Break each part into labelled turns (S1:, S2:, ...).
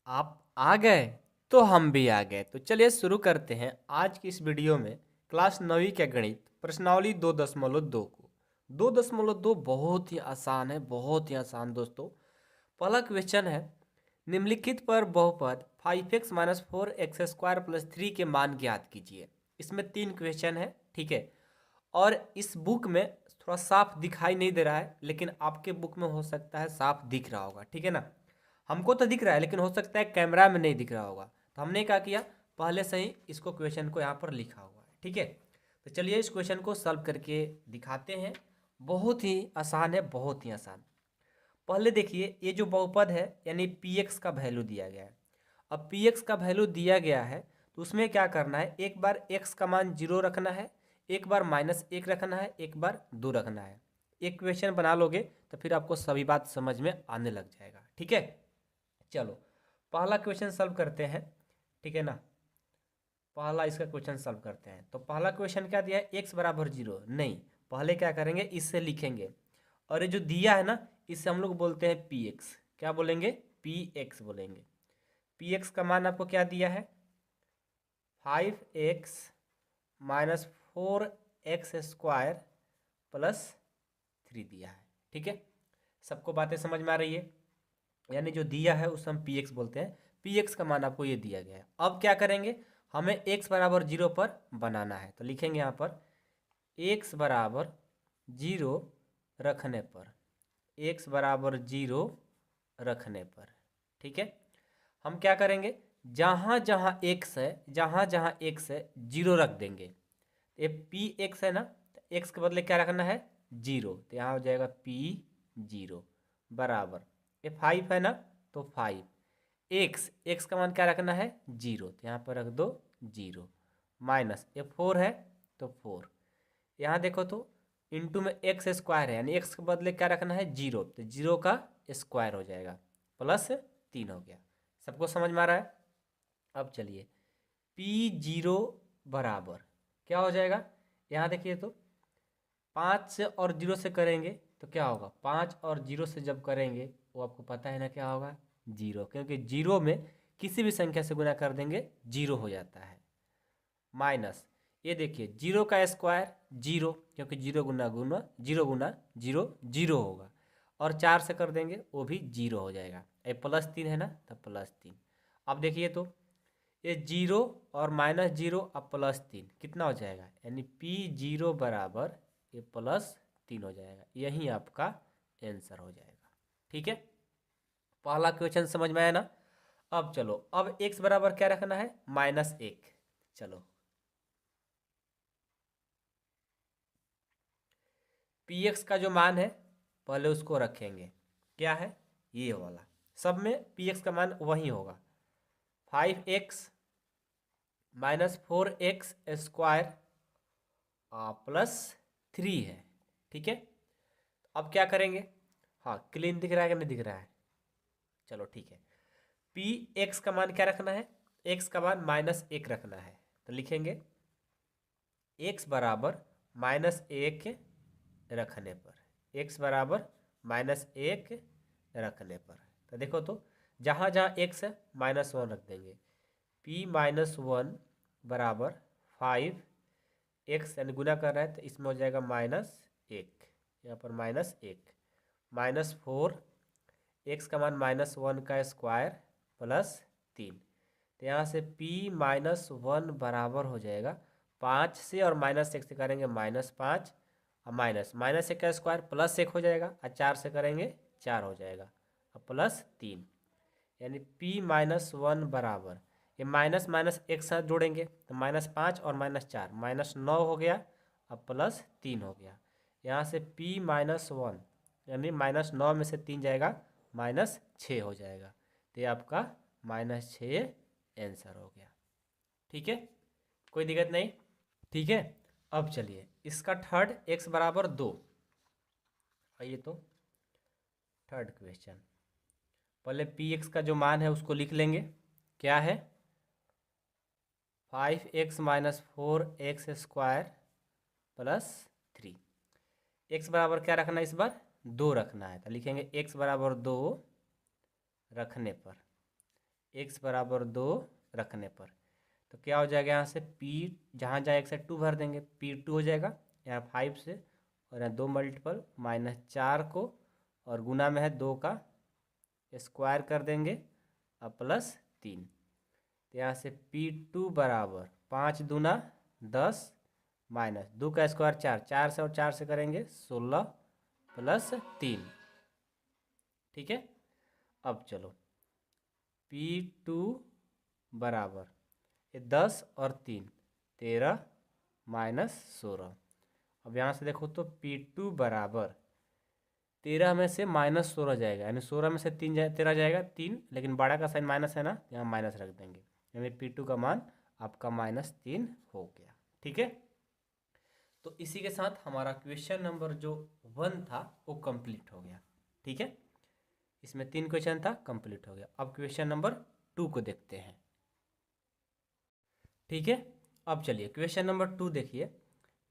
S1: आप आ गए तो हम भी आ गए। तो चलिए शुरू करते हैं आज की इस वीडियो में क्लास 9वीं के गणित प्रश्नावली 2.2 को। 2.2 बहुत ही आसान है, बहुत ही आसान दोस्तों। पहला क्वेश्चन है, निम्नलिखित पर बहुपद 5x माइनस 4x² प्लस 3 के मान ज्ञात कीजिए। इसमें 3 क्वेश्चन है, ठीक है। और इस बुक में थोड़ा साफ दिखाई नहीं दे रहा है, लेकिन आपके बुक में हो सकता है साफ दिख रहा होगा, ठीक है ना। हमको तो दिख रहा है, लेकिन हो सकता है कैमरा में नहीं दिख रहा होगा। तो हमने क्या किया, पहले से ही इसको क्वेश्चन को यहाँ पर लिखा हुआ है, ठीक है। तो चलिए इस क्वेश्चन को सॉल्व करके दिखाते हैं। बहुत ही आसान है, बहुत ही आसान। पहले देखिए, ये जो बहुपद है यानी पी एक्स का वैल्यू दिया गया है। अब पी एक्स का वैल्यू दिया गया है तो उसमें क्या करना है, एक बार एक्स का मान 0 रखना है, एक बार -1 रखना है, एक बार 2 रखना है। एक क्वेश्चन बना लोगे तो फिर आपको सभी बात समझ में आने लग जाएगा, ठीक है। चलो पहला क्वेश्चन सॉल्व करते हैं, ठीक है ना। पहला इसका क्वेश्चन सॉल्व करते हैं। तो पहला क्वेश्चन क्या दिया है, एक्स बराबर 0 नहीं। पहले क्या करेंगे, इससे लिखेंगे। और ये जो दिया है ना, इसे हम लोग बोलते हैं पी एक्स। क्या बोलेंगे, पी एक्स बोलेंगे। पी एक्स का मान आपको क्या दिया है, 5x माइनस 4x² प्लस 3 दिया है, ठीक है। सबको बातें समझ में आ रही है। यानी जो दिया है उसे हम पी एक्स बोलते हैं। पी एक्स का मान आपको ये दिया गया है। अब क्या करेंगे, हमें x बराबर 0 पर बनाना है। तो लिखेंगे यहाँ पर x बराबर 0 रखने पर, x बराबर 0 रखने पर, ठीक है। हम क्या करेंगे, जहाँ जहाँ x है, जहाँ जहाँ x है 0 रख देंगे। ये पी एक्स है ना, तो एक्स के बदले क्या रखना है, 0। तो यहाँ हो जाएगा p0 बराबर, ये 5 है ना, तो 5 एक्स का मान क्या रखना है, 0। तो यहाँ पर रख दो 0 माइनस, ये 4 है तो 4। यहाँ देखो तो इंटू में x² है, यानी एक्स के बदले क्या रखना है, 0। तो 0 का स्क्वायर हो जाएगा प्लस 3 हो गया। सबको समझ में आ रहा है। अब चलिए p0 बराबर क्या हो जाएगा, यहाँ देखिए तो 5 से और 0 से करेंगे तो क्या होगा, 5 और 0 से जब करेंगे वो आपको पता है ना क्या होगा, 0। क्योंकि 0 में किसी भी संख्या से गुना कर देंगे 0 हो जाता है। माइनस, ये देखिए 0 का स्क्वायर 0, क्योंकि 0 गुना गुना 0 गुना 0 0 होगा। और 4 से कर देंगे वो भी 0 हो जाएगा। ये +3 है ना, तो +3। अब देखिए तो ये 0 और -0 अब +3 कितना हो जाएगा, यानी p0 बराबर ये +3 हो जाएगा। यही आपका आंसर हो जाएगा, ठीक है। पहला क्वेश्चन समझ में आया ना। अब चलो, अब x बराबर क्या रखना है, -1। चलो पी एक्स का जो मान है पहले उसको रखेंगे, क्या है ये वाला। सब में पी एक्स का मान वही होगा, 5x माइनस 4x² प्लस 3 है, ठीक है। अब क्या करेंगे, हाँ क्लीन दिख रहा है कि नहीं दिख रहा है, चलो ठीक है। पी एक्स का मान क्या रखना है, एक्स का मान -1 रखना है। तो लिखेंगे एक्स बराबर -1 रखने पर, एक्स बराबर -1 रखने पर। तो देखो तो जहाँ जहाँ एक्स है -1 रख देंगे। p-1 बराबर 5 एक्स, यानी गुना कर रहा है तो इसमें हो जाएगा -1, यहाँ पर -1 -4 एक्स का मान -1 का स्क्वायर प्लस 3। तो यहाँ से p-1 बराबर हो जाएगा 5 से, और -1 से करेंगे -5, और -1 का स्क्वायर +1 हो जाएगा, और 4 से करेंगे 4 हो जाएगा, और +3। यानी p-1 बराबर, ये माइनस माइनस एक साथ जोड़ेंगे तो -5 और -4 -9 हो गया, अब +3 हो गया। यहाँ से p-1 यानी -9 में से 3 जाएगा, -6 हो जाएगा। तो ये आपका -6 आंसर हो गया, ठीक है। कोई दिक्कत नहीं, ठीक है। अब चलिए इसका थर्ड, x बराबर 2। आइए तो थर्ड क्वेश्चन, पहले पी एक्स का जो मान है उसको लिख लेंगे, क्या है 5x minus 4x² plus 3। X बराबर क्या रखना है, इस बार 2 रखना है। तो लिखेंगे x बराबर 2 रखने पर, x बराबर 2 रखने पर। तो क्या हो जाएगा यहाँ से p, जहाँ जहाँ x है 2 भर देंगे, p2 हो जाएगा यहाँ 5 से, और यहाँ 2 मल्टीपल -4 को और गुना में है 2 का स्क्वायर कर देंगे और +3। तो यहाँ से p2 बराबर 5 दूना 10 माइनस 2 का स्क्वायर 4, 4 से और 4 से करेंगे 16 +3। ठीक है, अब चलो p2 बराबर 10 और 3 13 -16। अब यहाँ से देखो तो p2 बराबर 13 में से -16 जाएगा, यानी 16 में से 13 जाएगा 3, लेकिन बड़ा का साइन माइनस है ना, यहाँ माइनस रख देंगे, यानी p2 का मान आपका -3 हो गया। ठीक है, तो इसी के साथ हमारा क्वेश्चन नंबर जो 1 था वो कंप्लीट हो गया। ठीक है, इसमें 3 क्वेश्चन था, कंप्लीट हो गया। अब क्वेश्चन नंबर 2 को देखते हैं। ठीक है, अब चलिए क्वेश्चन नंबर 2 देखिए।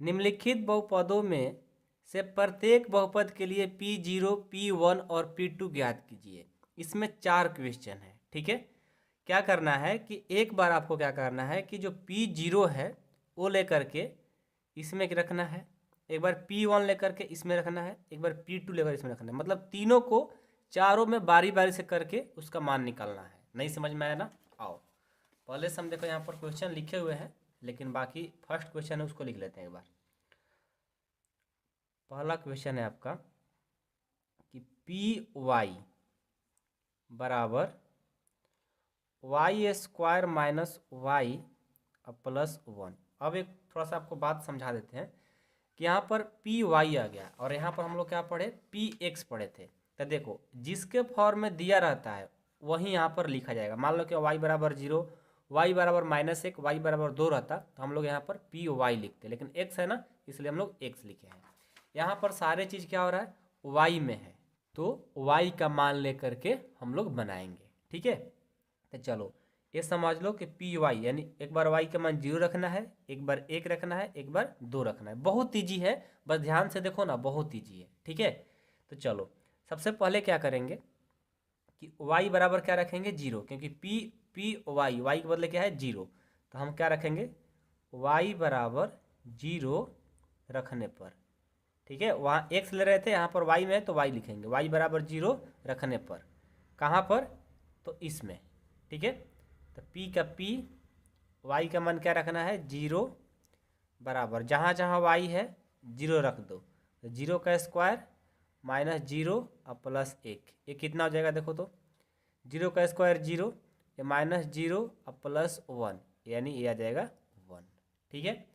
S1: निम्नलिखित बहुपदों में से प्रत्येक बहुपद के लिए P0, P1 और P2 ज्ञात कीजिए। इसमें 4 क्वेश्चन है। ठीक है, क्या करना है कि एक बार आपको क्या करना है कि जो P0 है वो लेकर के इसमें रखना है, एक बार P1 लेकर के इसमें रखना है, एक बार P2 लेकर इसमें रखना है, मतलब तीनों को चारों में बारी बारी से करके उसका मान निकालना है। नहीं समझ में आया ना? आओ पहले से हम देखो यहाँ पर क्वेश्चन लिखे हुए हैं, लेकिन बाकी फर्स्ट क्वेश्चन है उसको लिख लेते हैं एक बार। पहला क्वेश्चन है आपका कि Py बराबर y² माइनस y +1। अब एक थोड़ा सा आपको बात समझा देते हैं कि यहाँ पर Py आ गया और यहाँ पर हम लोग क्या पढ़े, Px पढ़े थे। तो देखो जिसके फॉर्म में दिया रहता है वही यहाँ पर लिखा जाएगा। मान लो कि y बराबर 0, y बराबर -1, y बराबर 2 रहता तो हम लोग यहाँ पर Py लिखते, लेकिन x है ना इसलिए हम लोग x लिखे हैं। यहाँ पर सारे चीज़ क्या हो रहा है, y में है, तो y का मान लेकर के हम लोग बनाएंगे। ठीक है, तो चलो ये समझ लो कि Py यानी एक बार y का मान 0 रखना है, एक बार 1 रखना है, एक बार 2 रखना है। बहुत ईजी है, बस ध्यान से देखो ना, बहुत ईजी है। ठीक है, तो चलो सबसे पहले क्या करेंगे कि y बराबर क्या रखेंगे 0, क्योंकि y के बदले क्या है 0, तो हम क्या रखेंगे y बराबर 0 रखने पर। ठीक है, वहाँ x ले रहे थे, यहाँ पर y में है तो y लिखेंगे, y बराबर 0 रखने पर। कहाँ पर, तो इसमें। ठीक है, तो p का p, y का मान क्या रखना है 0 बराबर जहाँ जहाँ y है 0 रख दो, तो 0 का स्क्वायर -0 और +1, ये कितना हो जाएगा देखो तो, 0 का स्क्वायर 0, ये -0 और +1, यानी ये आ जाएगा 1। ठीक है,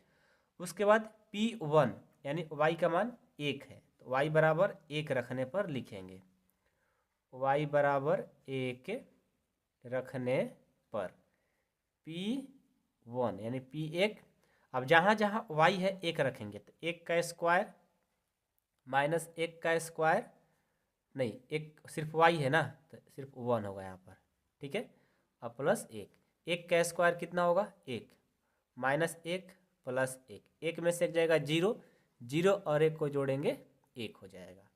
S1: उसके बाद P1 यानी y का मान 1 है, तो y बराबर 1 रखने पर लिखेंगे, y बराबर 1 रखने पर P1 यानी P1। अब जहाँ जहाँ y है 1 रखेंगे, तो 1 का स्क्वायर -1 का स्क्वायर, नहीं एक सिर्फ y है ना तो सिर्फ 1 होगा यहाँ पर। ठीक है, अब +1, 1 का स्क्वायर कितना होगा 1, -1 +1, 1 में से एक जाएगा 0, 0 और 1 को जोड़ेंगे 1 हो जाएगा।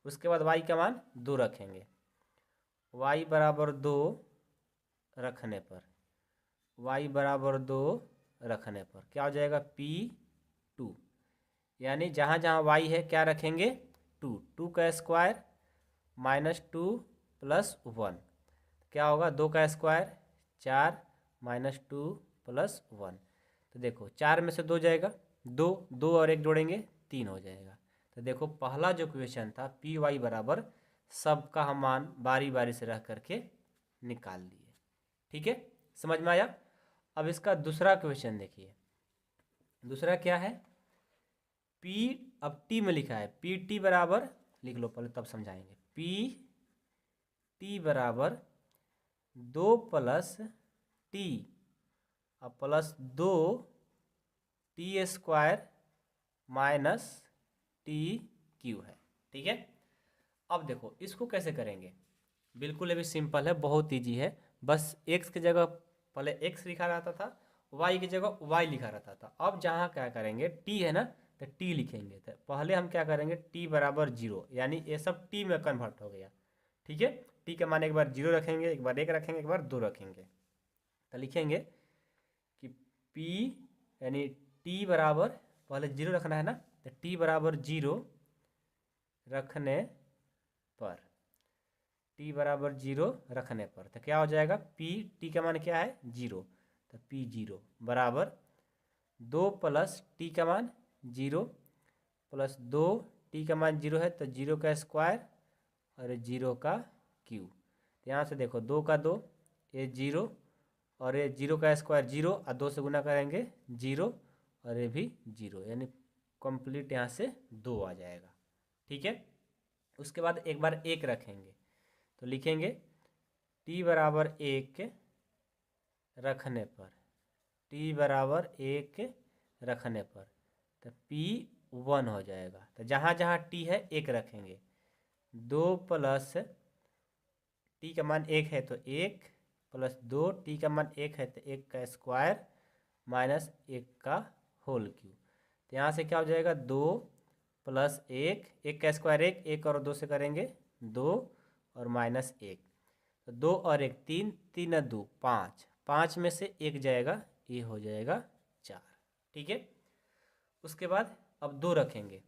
S1: उसके बाद y का मान 2 रखेंगे, y बराबर 2 रखने पर, y बराबर 2 रखने पर क्या हो जाएगा P2, यानी जहाँ जहाँ y है क्या रखेंगे 2, 2 का स्क्वायर -2 +1, क्या होगा 2 का स्क्वायर 4 -2 +1, तो देखो 4 में से 2 जाएगा 2, 2 और 1 जोड़ेंगे 3 हो जाएगा। तो देखो पहला जो क्वेश्चन था Py बराबर सबका हम मान बारी बारी से रह करके निकाल लिए। ठीक है, समझ में आया? अब इसका दूसरा क्वेश्चन देखिए, दूसरा क्या है, अब टी में लिखा है Pt बराबर, लिख लो पहले तब समझाएंगे, Pt बराबर 2 + t और +2 t² - tq है। ठीक है, अब देखो इसको कैसे करेंगे, बिल्कुल ये भी सिंपल है, बहुत ईजी है। बस x की जगह पहले x लिखा रहता था, y की जगह y लिखा रहता था। अब जहाँ क्या करेंगे t है ना तो t लिखेंगे, तो पहले हम क्या करेंगे t बराबर 0, यानी ये सब t में कन्वर्ट हो गया। ठीक है, टी का मान एक बार 0 रखेंगे, एक बार 1 रखेंगे, एक बार 2 रखेंगे। तो लिखेंगे कि पी यानी टी बराबर, पहले 0 रखना है ना, तो टी बराबर 0 रखने पर, टी बराबर 0 रखने पर तो क्या हो जाएगा, पी टी का मान क्या है 0, तो पी 0 बराबर 2 प्लस टी का मान 0 प्लस 2, टी का मान 0 है तो 0 का स्क्वायर और 0 का क्यूब। यहाँ से देखो 2 का 2, ये 0 और ये 0 का स्क्वायर 0 और 2 से गुना करेंगे 0 और ये भी 0, यानी कंप्लीट यहाँ से 2 आ जाएगा। ठीक है, उसके बाद एक बार 1 रखेंगे तो लिखेंगे टी बराबर 1 रखने पर, टी बराबर 1 रखने पर तो पी 1 हो जाएगा। तो जहाँ जहाँ टी है 1 रखेंगे, 2 प्लस टी का मान 1 है तो 1 प्लस 2, टी का मान 1 है तो 1 का स्क्वायर माइनस 1 का होल क्यूब। तो यहाँ से क्या हो जाएगा 2 प्लस 1, 1 का स्क्वायर 1, 1 और 2 से करेंगे 2 और माइनस 1, तो 2 और 1 3, 3 और 2 5, 5 में से 1 जाएगा, ये हो जाएगा 4। ठीक है, उसके बाद अब 2 रखेंगे,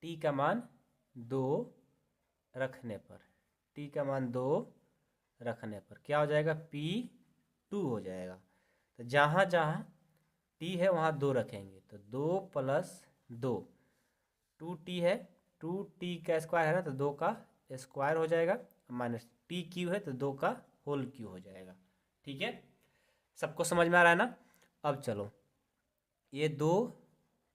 S1: टी का मान 2 रखने पर, टी का मान 2 रखने पर क्या हो जाएगा, पी 2 हो जाएगा। तो जहाँ जहाँ टी है वहाँ 2 रखेंगे, तो 2 प्लस 2, 2t है, 2t का स्क्वायर है ना, तो 2 का स्क्वायर हो जाएगा, माइनस टी क्यू है तो 2 का होल क्यू हो जाएगा। ठीक है, सबको समझ में आ रहा है ना। अब चलो ये 2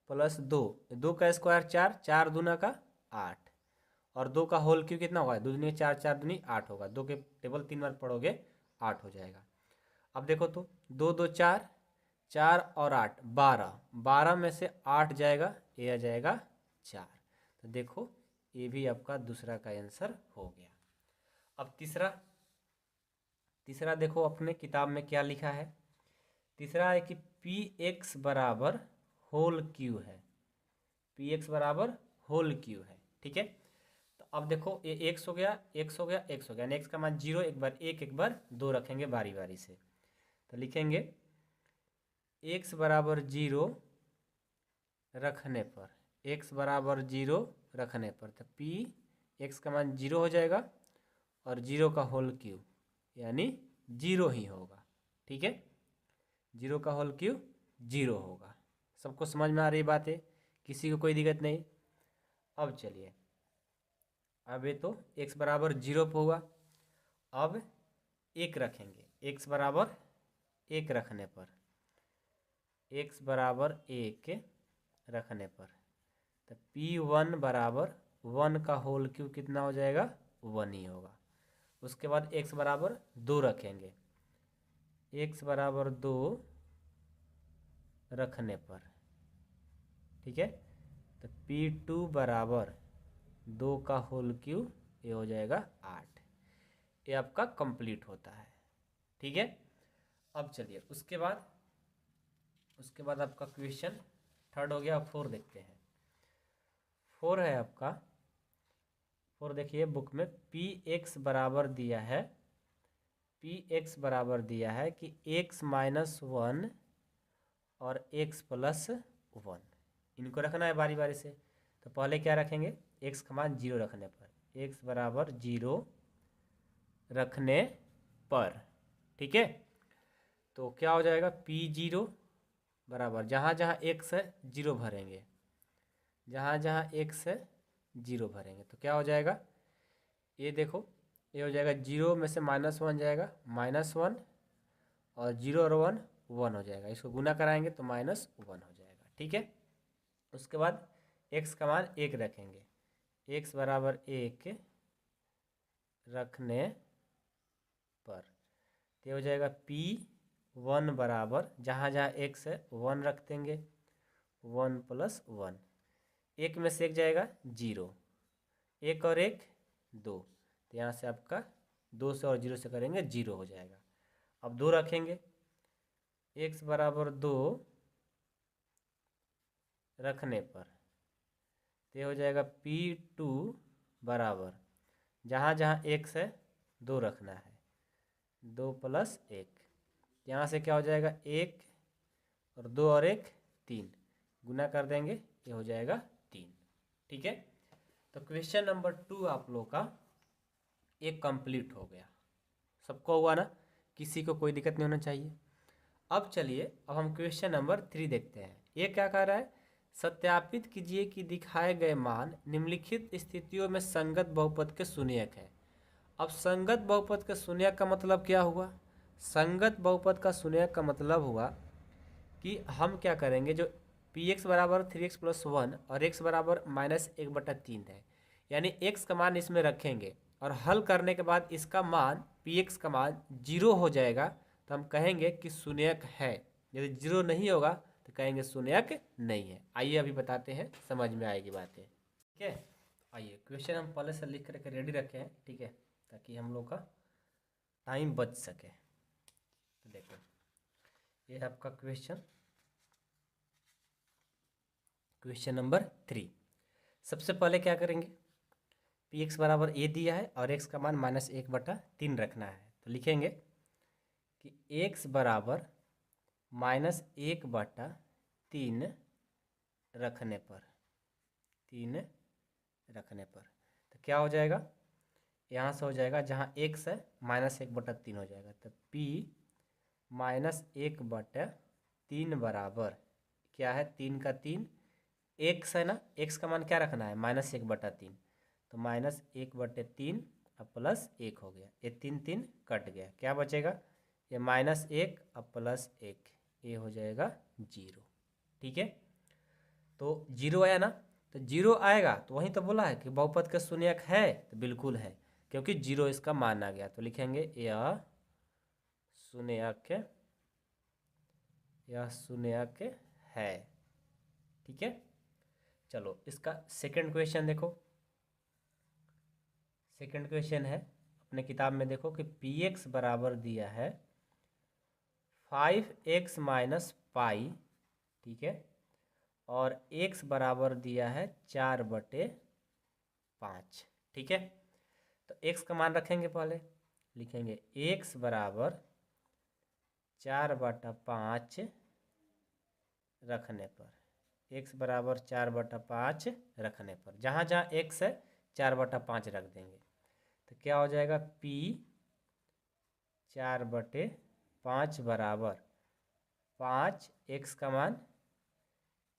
S1: प्लस 2, 2 का स्क्वायर 4, 4 दूना का 8 और 2 का होल क्यू कितना होगा, 2 दूनी 4, 4 दूनी 8 होगा, 2 के टेबल 3 बार पढ़ोगे 8 हो जाएगा। अब देखो तो 2 2 4, 4 और 8 12, 12 में से 8 जाएगा, ये आ जाएगा 4। तो देखो ये भी आपका दूसरा का आंसर हो गया। अब तीसरा, तीसरा देखो अपने किताब में क्या लिखा है। तीसरा है कि पी एक्स बराबर होल क्यू है, पी एक्स बराबर होल क्यू है। ठीक है, तो अब देखो ये एक्स हो गया, एक्स हो गया, एक्स हो गया, यानी एक्स का मान 0, एक बार 1, एक बार 2 रखेंगे बारी बारी से। तो लिखेंगे एक्स बराबर 0 रखने पर, एक्स बराबर 0 रखने पर तो पी एक्स का मान 0 हो जाएगा और 0 का होल क्यूब यानी 0 ही होगा। ठीक है, 0 का होल क्यूब 0 होगा। सबको समझ में आ रही बात है, किसी को कोई दिक्कत नहीं। अब चलिए, अब ये तो x बराबर 0 पर हुआ, अब 1 रखेंगे, x बराबर 1 रखने पर, x बराबर 1 रखने पर तो P1 बराबर 1 का होल क्यूब कितना हो जाएगा, 1 ही होगा। उसके बाद x बराबर 2 रखेंगे, x बराबर 2 रखने पर, ठीक है, तो P2 बराबर 2 का होल क्यूब, ये हो जाएगा 8। ये आपका कंप्लीट होता है। ठीक है, अब चलिए उसके बाद आपका क्वेश्चन थर्ड हो गया। 4 देखते हैं। 4 है आपका, 4 देखिए बुक में, पी एक्स बराबर दिया है, पी एक्स बराबर दिया है कि x माइनस 1 और x प्लस 1, इनको रखना है बारी बारी से। तो पहले क्या रखेंगे, x का मान 0 रखने पर, x बराबर 0 रखने पर, ठीक है, तो क्या हो जाएगा, P0 बराबर जहाँ जहाँ x है 0 भरेंगे, जहाँ जहाँ x है 0 भरेंगे, तो क्या हो जाएगा, ये देखो ये हो जाएगा 0 में से -1 जाएगा, -1 और 0 और 1 1 हो जाएगा, इसको गुना कराएंगे तो -1 हो जाएगा। ठीक है, उसके बाद x का मान 1 रखेंगे, x बराबर 1 रखने पर, तो हो जाएगा P1 बराबर जहाँ जहाँ x है 1 रख देंगे, 1 प्लस 1, 1 में से 1 जाएगा 0, 1 और 1 2, तो यहाँ से आपका 2 से और 0 से करेंगे 0 हो जाएगा। अब 2 रखेंगे, x बराबर 2 रखने पर, तो हो जाएगा P2 बराबर जहाँ जहाँ एक्स है 2 रखना है, 2 + 1, यहाँ से क्या हो जाएगा 1 और 2 और 1 3, गुना कर देंगे ये हो जाएगा 3। ठीक है, तो क्वेश्चन नंबर 2 आप लोग का एक कंप्लीट हो गया। सबको हुआ ना, किसी को कोई दिक्कत नहीं होना चाहिए। अब चलिए, अब हम क्वेश्चन नंबर 3 देखते हैं। ये क्या कह रहा है, सत्यापित कीजिए कि दिखाए गए मान निम्नलिखित स्थितियों में संगत बहुपद के शून्यक है। अब संगत बहुपद के शून्यक का मतलब क्या हुआ, संगत बहुपद का शून्यक का मतलब हुआ कि हम क्या करेंगे, जो px बराबर 3x + 1 और x बराबर -1/3 है, यानी x का मान इसमें रखेंगे और हल करने के बाद इसका मान px का मान 0 हो जाएगा, तो हम कहेंगे कि शून्यक है। यदि 0 नहीं होगा तो कहेंगे शून्यक नहीं है। आइए अभी बताते हैं, समझ में आएगी बातें। ठीक है, आइए क्वेश्चन हम पहले से लिख करके रेडी रखे हैं, ठीक है, ताकि हम लोग का टाइम बच सके। तो देखो, ये है आपका क्वेश्चन नंबर 3। सबसे पहले क्या करेंगे, px बराबर a दिया है और x का मान -1/3 रखना है, तो लिखेंगे कि x बराबर -1/3 रखने पर तो क्या हो जाएगा, यहाँ से हो जाएगा जहाँ x है -1/3 हो जाएगा, तो p -1/3 बराबर क्या है, 3 का 3 x है ना, x का मान क्या रखना है -1/3, तो -1/3 अब +1 हो गया, ये 3 3 कट गया, क्या बचेगा, ये -1 अब +1, ये हो जाएगा 0। ठीक है, तो 0 आया ना, तो 0 आएगा तो वहीं तो बोला है कि बहुपद का शून्यक है, तो बिल्कुल है, क्योंकि 0 इसका मान आ गया, तो लिखेंगे यह शून्यक है। ठीक है, चलो इसका सेकंड क्वेश्चन देखो। सेकंड क्वेश्चन है, अपने किताब में देखो कि px बराबर दिया है 5x - पाई, ठीक है, और x बराबर दिया है 4/5। ठीक है, तो x का मान रखेंगे, पहले लिखेंगे x बराबर 4/5 रखने पर, x बराबर 4/5 रखने पर जहाँ जहाँ x है 4/5 रख देंगे, तो क्या हो जाएगा, p 4/5 बराबर 5, x का मान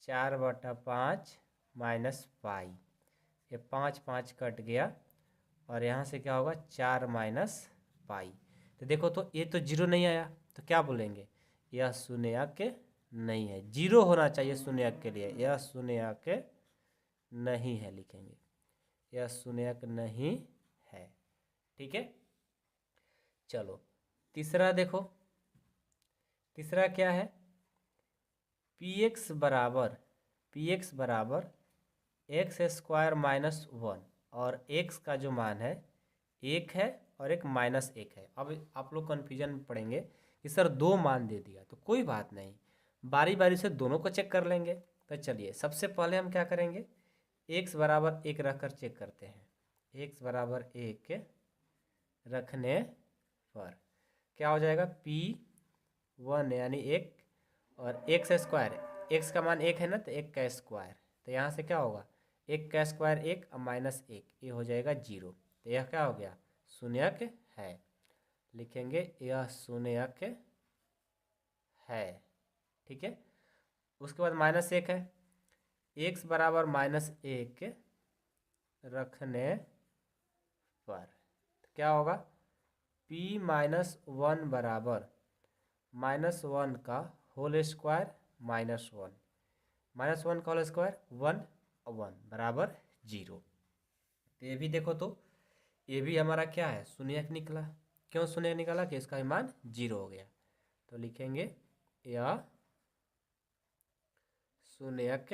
S1: 4/5 - पाई, ये 5 5 कट गया और यहाँ से क्या होगा 4 - पाई। तो देखो, तो ये तो 0 नहीं आया, तो क्या बोलेंगे, यह शून्यक नहीं है। 0 होना चाहिए शून्यक के लिए, यह शून्यक नहीं है, लिखेंगे यह शून्यक नहीं है। ठीक है, चलो तीसरा देखो, तीसरा क्या है, px बराबर x² -1 और x का जो मान है 1 है और एक -1 है। अब आप लोग कन्फ्यूजन में पड़ेंगे कि सर 2 मान दे दिया, तो कोई बात नहीं, बारी बारी से दोनों को चेक कर लेंगे। तो चलिए सबसे पहले हम क्या करेंगे, x बराबर 1 रख कर चेक करते हैं। x बराबर 1 रखने पर क्या हो जाएगा, p1 यानी 1 और x², x का मान 1 है ना, तो 1 का स्क्वायर, तो यहाँ से क्या होगा 1 का स्क्वायर 1 और -1, ये हो जाएगा 0। तो यह क्या हो गया, शून्यक है, लिखेंगे यह शून्यक है। ठीक है, उसके बाद -1 है, x बराबर -1 रखने पर तो क्या होगा, p -1 बराबर -1 का होल स्क्वायर -1, -1 का होल स्क्वायर 1 और 1 बराबर 0। तो ये भी देखो, तो ये भी हमारा क्या है, शून्यक निकला। क्यों शून्यक निकला, कि इसका मान 0 हो गया, तो लिखेंगे यह शून्यक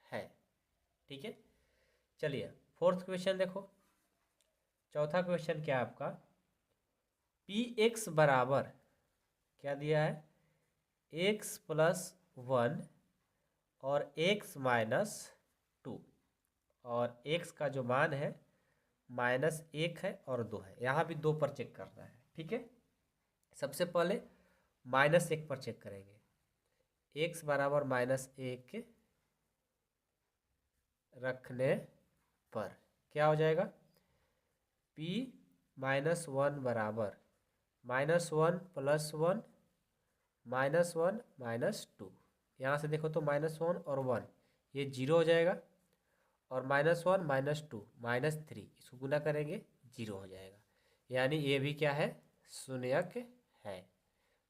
S1: है। ठीक है, चलिए फोर्थ क्वेश्चन देखो। चौथा क्वेश्चन क्या है आपका, px बराबर क्या दिया है, x + 1 और x - 2 और x का जो मान है -1 है और 2 है, यहाँ भी 2 पर चेक करना है। ठीक है, सबसे पहले -1 पर चेक करेंगे। x बराबर -1 रखने पर क्या हो जाएगा, p -1 बराबर -1 + 1 -1 -2। यहाँ से देखो तो -1 और 1 ये 0 हो जाएगा, और -1 -2 -3 इसको गुना करेंगे 0 हो जाएगा। यानी ये भी क्या है, शून्यक है।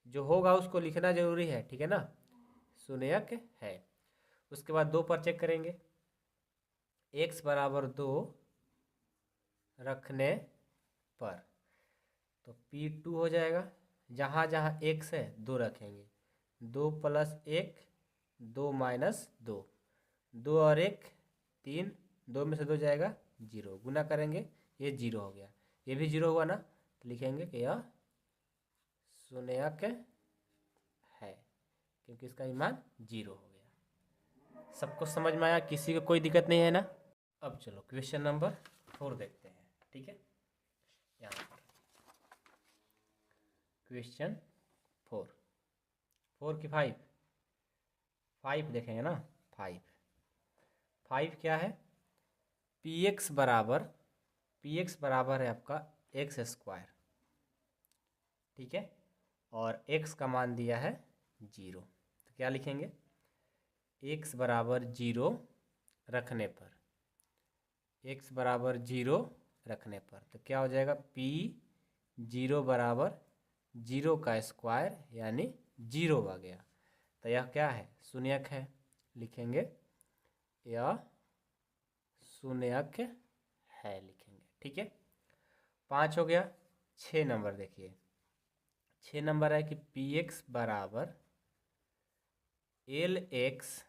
S1: जो होगा उसको लिखना जरूरी है, ठीक है ना, शून्यक है। उसके बाद 2 पर चेक करेंगे। x बराबर 2 रखने पर तो p2 हो जाएगा। जहाँ जहाँ x है 2 रखेंगे, 2 + 1 2 - 2, 2 और 1 3, 2 में से 2 जाएगा 0, गुना करेंगे ये 0 हो गया। ये भी 0 हुआ ना, तो लिखेंगे कि यह शून्यक है, क्योंकि इसका मान 0 हो गया। सबको समझ में आया, किसी को कोई दिक्कत नहीं है ना। अब चलो क्वेश्चन नंबर 4 देखते हैं। ठीक है, यहाँ पर क्वेश्चन 4 की 5 देखेंगे ना। 5 क्या है, px बराबर है आपका x²। ठीक है, और x का मान दिया है 0, तो क्या लिखेंगे, x बराबर 0 रखने पर, x बराबर 0 रखने पर तो क्या हो जाएगा, p 0 बराबर 0 का स्क्वायर यानी 0 आ गया। तो यह क्या है, शून्यक है, लिखेंगे यह शून्यक है, लिखेंगे। ठीक है, 5 हो गया। 6 नंबर देखिए, 6 नंबर है कि px बराबर lx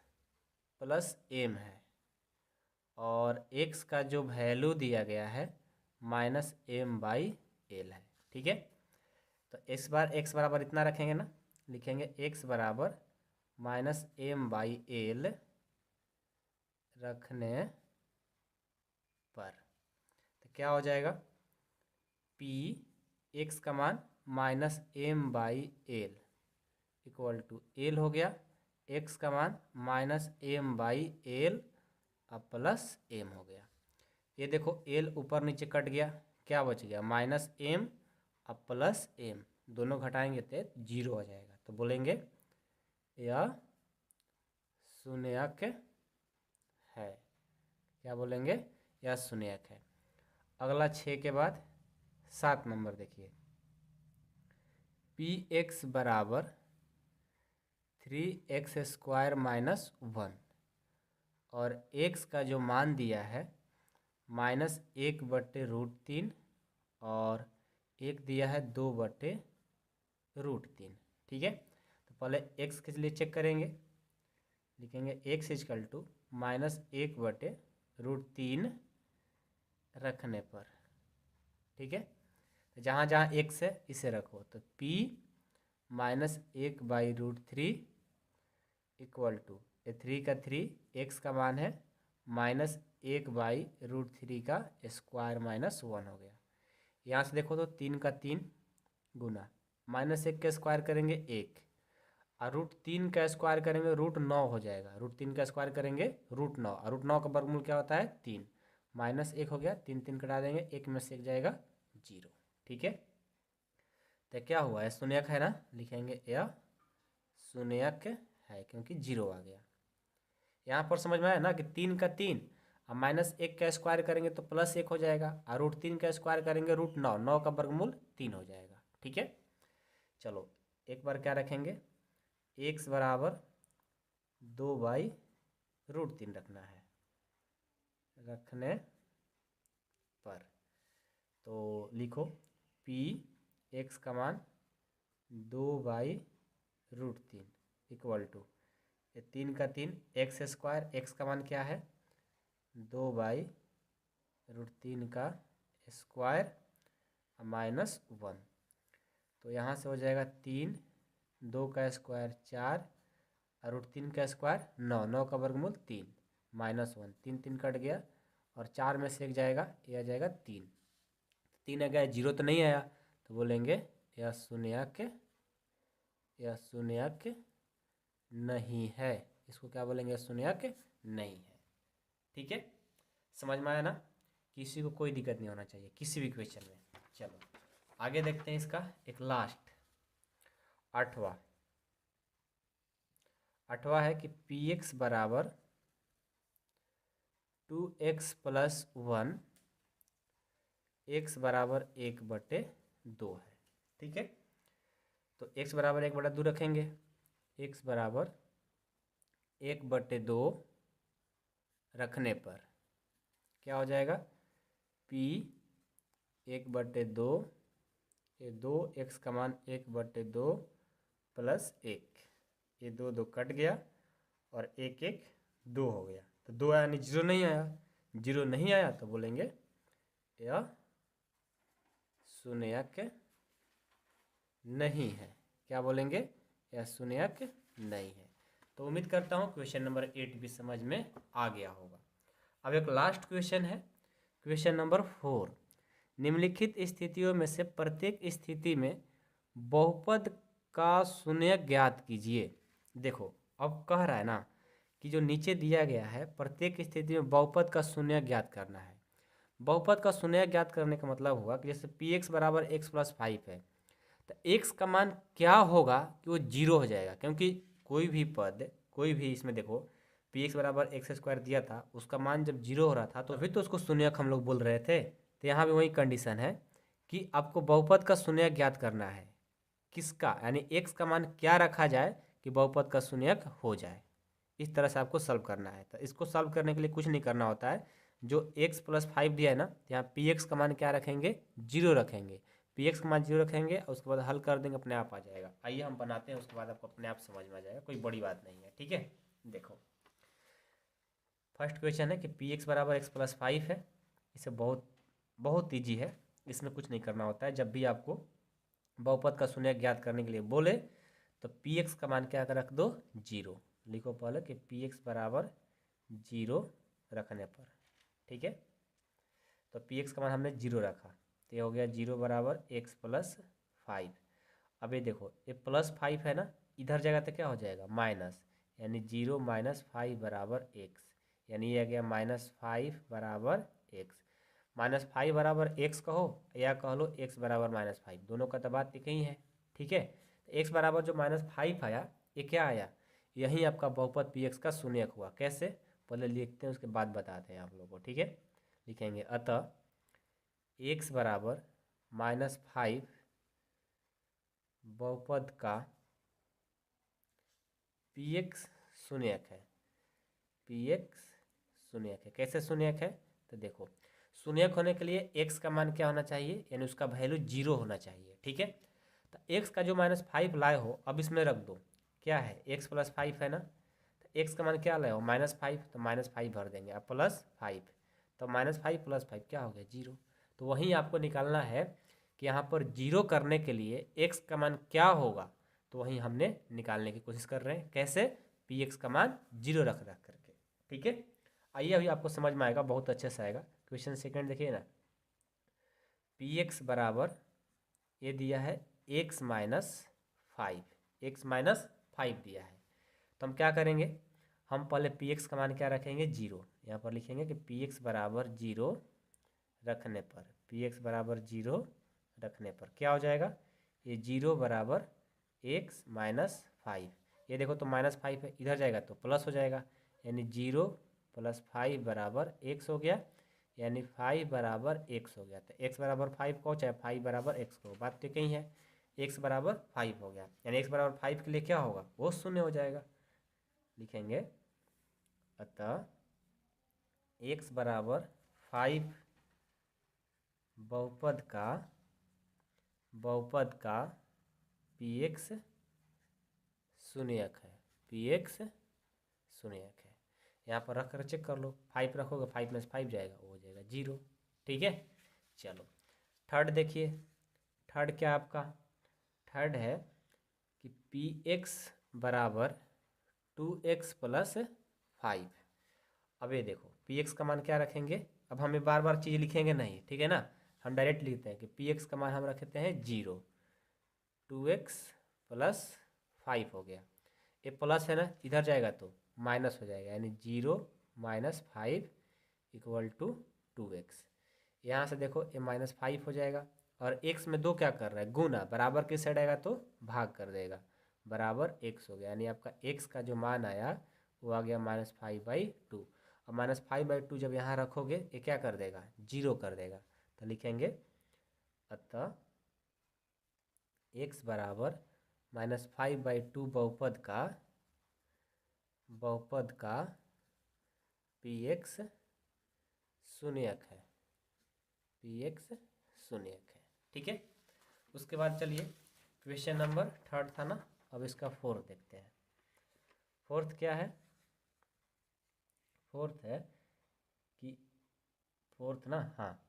S1: + m है, और x का जो वैल्यू दिया गया है -m/l है। ठीक है, तो x बराबर इतना रखेंगे ना, लिखेंगे x बराबर -m/l रखने पर तो क्या हो जाएगा, p x का मान -m/l = l हो गया, x का मान -m/l + m हो गया। ये देखो l ऊपर नीचे कट गया, क्या बच गया, -m + m, दोनों घटाएंगे तो 0 हो जाएगा। तो बोलेंगे यह शून्यक है। क्या बोलेंगे, यह शून्यक है। अगला 6 के बाद 7 नंबर देखिए, px बराबर 3x² - 1, और x का जो मान दिया है -1/√3 और एक दिया है 2/√3। ठीक है, तो पहले x के लिए चेक करेंगे, लिखेंगे x = -1/√3 रखने पर। ठीक है, तो जहाँ जहाँ x है इसे रखो, तो p -1/√3 = 3 का 3, x का मान है -1/√3 का स्क्वायर -1 हो गया। यहाँ से देखो तो 3 का 3 गुना -1 का स्क्वायर करेंगे 1, और √3 का स्क्वायर करेंगे √9 हो जाएगा। √3 का स्क्वायर करेंगे √9, और √9 का वर्गमूल क्या होता है 3, -1 हो गया, 3 3 कटा देंगे, 1 में से 1 जाएगा 0। ठीक है, तो क्या हुआ है, शून्यक है ना, लिखेंगे यह शून्यक है, क्योंकि 0 आ गया। यहाँ पर समझ में आया ना कि 3 का 3 और -1 का स्क्वायर करेंगे तो +1 हो जाएगा, और √3 का स्क्वायर करेंगे √9, 9 का वर्गमूल 3 हो जाएगा। ठीक है, चलो एक बार क्या रखेंगे, x बराबर 2/√3 रखना है, रखने पर तो लिखो p x का मान 2/√3 = 3 का 3 x², x का मान क्या है 2/√3 का स्क्वायर -1, तो यहाँ से हो जाएगा 3, 2 का स्क्वायर 4, और √3 का स्क्वायर 9, 9 का वर्गमूल 3, -1, 3 3 कट गया, और 4 में से 1 जाएगा, ये आ जाएगा 3। 3 आ गया, 0 तो नहीं आया, तो बोलेंगे यह शून्यक नहीं है। इसको क्या बोलेंगे? शून्यक नहीं है। ठीक है, समझ में आया ना? किसी को कोई दिक्कत नहीं होना चाहिए किसी भी क्वेश्चन में। चलो आगे देखते हैं इसका एक लास्ट आठवां है कि पी एक्स बराबर 2x प्लस 1 x बराबर 1/2 है। ठीक है, तो x बराबर 1/2 रखेंगे, x बराबर 1/2 रखने पर क्या हो जाएगा? p 1/2, ये 2x का मान 1/2 प्लस 1, ये 2 2 कट गया और 1 1 2 हो गया, तो 2 आया नहीं, 0 नहीं आया। 0 नहीं आया तो बोलेंगे यह शून्यक नहीं है। क्या बोलेंगे? यह शून्यक नहीं है। तो उम्मीद करता हूँ क्वेश्चन नंबर 8 भी समझ में आ गया होगा। अब एक लास्ट क्वेश्चन है, क्वेश्चन नंबर 4। निम्नलिखित स्थितियों में से प्रत्येक स्थिति में बहुपद का शून्यक ज्ञात कीजिए। देखो अब कह रहा है ना कि जो नीचे दिया गया है प्रत्येक स्थिति में बहुपद का शून्यक ज्ञात करना है। बहुपद का शून्यक ज्ञात करने का मतलब हुआ कि जैसे पी एक्स बराबर एक्स प्लस 5 है, तो एक्स का मान क्या होगा कि वो 0 हो जाएगा, क्योंकि कोई भी इसमें देखो पी एक्स बराबर एक्स स्क्वायर दिया था, उसका मान जब 0 हो रहा था तो फिर तो उसको शून्यक हम लोग बोल रहे थे। तो यहाँ भी वही कंडीशन है कि आपको बहुपद का शून्यक ज्ञात करना है। किसका? यानी एक्स का मान क्या रखा जाए कि बहुपद का शून्यक हो जाए, इस तरह से आपको सॉल्व करना है। तो इसको सॉल्व करने के लिए कुछ नहीं करना होता है, जो x प्लस 5 दिया है ना, यहाँ पी एक्स का मान क्या रखेंगे? 0 रखेंगे। पी एक्स का मान 0 रखेंगे और उसके बाद हल कर देंगे, अपने आप आ जाएगा। आइए हम बनाते हैं, उसके बाद आपको अपने आप समझ में आ जाएगा, कोई बड़ी बात नहीं है। ठीक है, देखो फर्स्ट क्वेश्चन है कि पी एक्स बराबर एक्स प्लस 5 है। इसे बहुत ईजी है, इसमें कुछ नहीं करना होता है। जब भी आपको बहुपद का शून्यक ज्ञात करने के लिए बोले तो पी एक्स का मान क्या रख दो? 0 लिखो पहले कि पी एक्स बराबर 0 रखने पर। ठीक है, तो पी एक्स का मान हमने 0 रखा, तो ये हो गया 0 बराबर एक्स प्लस 5। अब ये देखो ये प्लस 5 है ना, इधर जगह तो क्या हो जाएगा? माइनस, यानी 0 माइनस 5 बराबर एक्स, यानी ये आ गया -5 बराबर एक्स। -5 बराबर एक्स कहो या कह लो एक्स बराबर -5, दोनों का तो बात एक ही है। ठीक है, तो एक्स बराबर जो -5 आया, ये क्या आया? यही आपका बहुपद पी एक्स का शून्यक हुआ। कैसे? पहले लिखते हैं, उसके बाद बताते हैं आप लोगों को। ठीक है, लिखेंगे अतः एक्स बराबर -5 बहुपद का पी एक्स शून्यक है। पी एक्स शून्यक है। कैसे शून्यक है? तो देखो शून्यक होने के लिए एक्स का मान क्या होना चाहिए? यानी उसका वैल्यू 0 होना चाहिए। ठीक है, तो एक्स का जो -5 लाए हो, अब इसमें रख दो। क्या है? एक्स प्लस 5 है ना, तो एक्स का मान क्या लाए हो? -5, तो -5 भर देंगे। अब +5, तो -5 + 5 क्या हो गया? 0। तो वहीं आपको निकालना है कि यहाँ पर 0 करने के लिए एक्स का मान क्या होगा, तो वहीं हमने निकालने की कोशिश कर रहे हैं। कैसे? पी एक्स का मान 0 रख करके। ठीक है, आइए अभी आपको समझ में आएगा, बहुत अच्छे से आएगा। क्वेश्चन सेकंड देखिए ना, पी एक्स बराबर ये दिया है एक्स माइनस 5 दिया है। तो हम क्या करेंगे? हम पहले पी एक्स का मान क्या रखेंगे? 0। यहाँ पर लिखेंगे कि पी एक्स बराबर 0 रखने पर, पी एक्स बराबर 0 रखने पर क्या हो जाएगा? ये 0 बराबर एक्स माइनस 5, ये देखो तो -5 है, इधर जाएगा तो प्लस हो जाएगा, यानी 0 + 5 बराबर एक्स हो गया, यानी 5 बराबर एक्स हो गया। तो एक्स बराबर 5 को चाहे 5 बराबर एक्स को, बात तो कहीं है। एक्स बराबर 5 हो गया, यानी एक्स बराबर 5 के लिए क्या होगा? वो 0 हो जाएगा। लिखेंगे अतः एक्स बराबर 5 बहुपद का पी एक्स शून्यक है। पी एक्स शून्यक है। यहाँ पर रख कर चेक कर लो, 5 रखोगे 5 में से 5 जाएगा, वो हो जाएगा 0। ठीक है, चलो थर्ड देखिए। थर्ड क्या आपका? थर्ड है कि पी एक्स बराबर 2x + 5। अब ये देखो पी एक्स का मान क्या रखेंगे? अब हमें बार बार चीज़ लिखेंगे नहीं, ठीक है ना। हम डायरेक्ट लिखते हैं कि पी एक्स का मान हम रखते हैं 0, 2x प्लस 5 हो गया। ये प्लस है ना, इधर जाएगा तो माइनस हो जाएगा, यानी 0 माइनस 5 इक्वल टू 2x। यहाँ से देखो ये -5 हो जाएगा, और x में 2 क्या कर रहा है, गुना, बराबर किस साइड आएगा तो भाग कर देगा, बराबर x हो गया। यानी आपका x का जो मान आया वो आ गया -5/2। और -5/2 जब यहाँ रखोगे ये क्या कर देगा, 0 कर देगा। तो लिखेंगे अतः x बराबर -5/2 बहुपद का px शून्यक है, px शून्यक है, ठीक है। उसके बाद चलिए क्वेश्चन नंबर 3 था ना, अब इसका 4 देखते हैं। 4 क्या है, 4 है कि 4 ना, हाँ,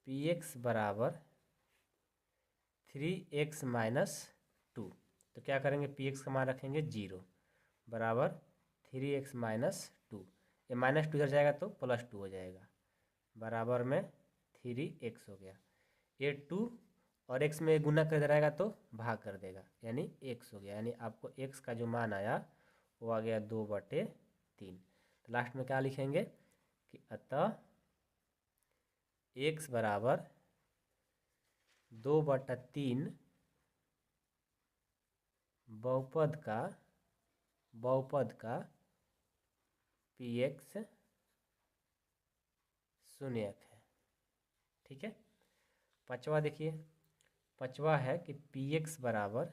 S1: px बराबर 3x - 2। तो क्या करेंगे, px का मान रखेंगे 0 बराबर 3x - 2। ये -2 इधर जाएगा तो +2 हो जाएगा, बराबर में 3x हो गया। ये 2 और x में गुना कर रहेगा तो भाग कर देगा, यानी x हो गया। यानी आपको x का जो मान आया वो आ गया 2/3। तो लास्ट में क्या लिखेंगे कि अतः x बराबर 2/3 बहुपद का px शून्यक है, ठीक है। पांचवा देखिए, पांचवा है कि px बराबर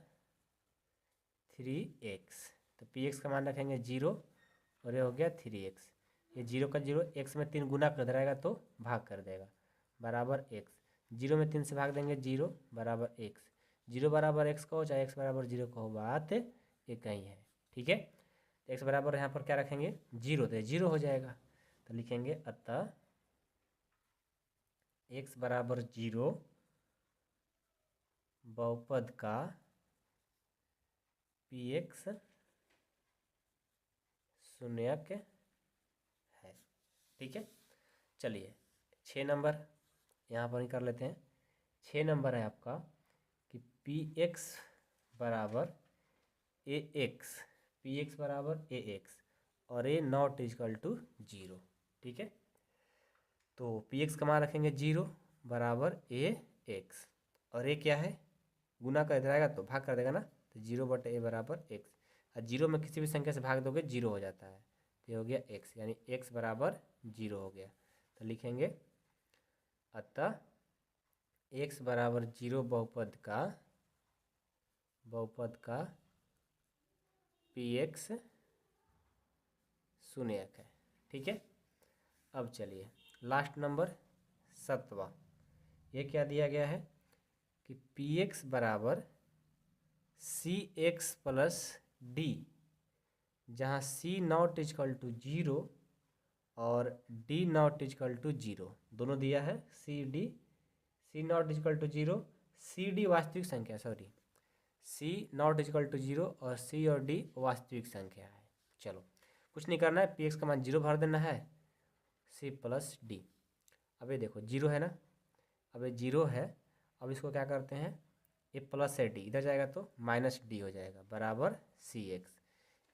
S1: 3x। तो px का मान रखेंगे 0 और ये हो गया 3x। ये 0 का 0 x में 3 गुना कर रहेगा तो भाग कर देगा, बराबर x। 0 में 3 से भाग देंगे 0 बराबर x। 0 बराबर x का हो चाहे x बराबर 0 का हो, बात एक ही है, ठीक है। तो x बराबर यहाँ पर क्या रखेंगे 0, तो 0 हो जाएगा। तो लिखेंगे अतः x बराबर 0 बहुपद का px शून्यक है, ठीक है। चलिए 6 नंबर यहाँ पर ही कर लेते हैं। 6 नंबर है आपका कि px बराबर ax, px बराबर ax और a नॉट इक्वल टू 0, ठीक है। तो px का मान रखेंगे 0 बराबर ax, और a क्या है, गुना कर देगा तो भाग कर देगा ना, तो 0/a बराबर x। और 0 में किसी भी संख्या से भाग दोगे 0 हो जाता है, तो ये हो गया x, यानी x बराबर 0 हो गया। तो लिखेंगे अतः x बराबर 0 बहुपद का px शून्यक है, ठीक है। अब चलिए लास्ट नंबर 7वां, ये क्या दिया गया है कि px बराबर cx प्लस d, जहाँ c नॉट इक्वल टू 0 और d नॉट इक्वल टू 0 दोनों दिया है। c not equal to 0, cd वास्तविक संख्या, sorry, c not equal to 0 और c और d वास्तविक संख्या है। चलो कुछ नहीं करना है, px का मान 0 भर देना है, c प्लस d। अब ये देखो 0 है ना, अब ये 0 है, अब इसको क्या करते हैं, ये प्लस है d, इधर जाएगा तो -d हो जाएगा, बराबर cx।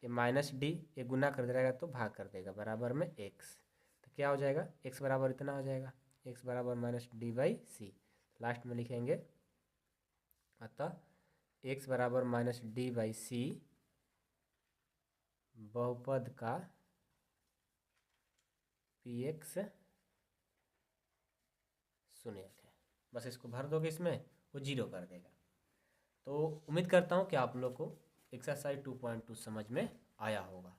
S1: ये -d ये गुना कर देगा तो भाग कर देगा, बराबर में x। तो क्या हो जाएगा, x बराबर इतना हो जाएगा, x बराबर -d/c। लास्ट में लिखेंगे अतः x बराबर -d/c बहुपद का px शून्यक है। बस इसको भर दोगे इसमें, वो 0 कर देगा। तो उम्मीद करता हूँ कि आप लोग को एक्सरसाइज 2.2 समझ में आया होगा।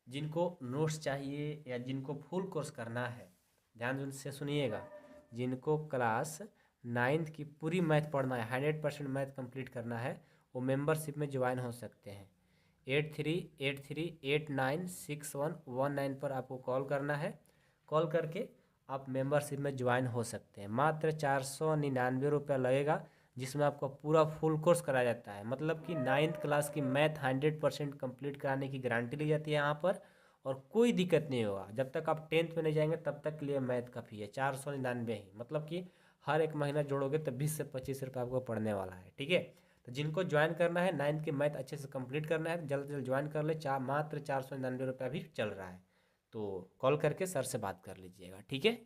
S1: जिनको नोट्स चाहिए या जिनको फुल कोर्स करना है, ध्यान से सुनिएगा। जिनको क्लास 9th की पूरी मैथ पढ़ना है, 100% मैथ कंप्लीट करना है, वो मेंबरशिप में ज्वाइन हो सकते हैं। 8383896119 पर आपको कॉल करना है। कॉल करके आप मेंबरशिप में ज्वाइन हो सकते हैं। मात्र 499 रुपया लगेगा, जिसमें आपको पूरा फुल कोर्स कराया जाता है। मतलब कि 9th क्लास की मैथ 100% कंप्लीट कराने की गारंटी ली जाती है यहाँ पर, और कोई दिक्कत नहीं होगा। जब तक आप 10th में नहीं जाएंगे तब तक के लिए मैथ का फी है 499 ही, मतलब कि हर एक महीना जोड़ोगे तो 20 से 25 रुपये आपको पड़ने वाला है। ठीक है, तो जिनको ज्वाइन करना है 9th की मैथ अच्छे से कंप्लीट करना है, जल्द से जल्द ज्वाइन कर ले। मात्र 499 रुपया भी चल रहा है, तो कॉल करके सर से बात कर लीजिएगा। ठीक है।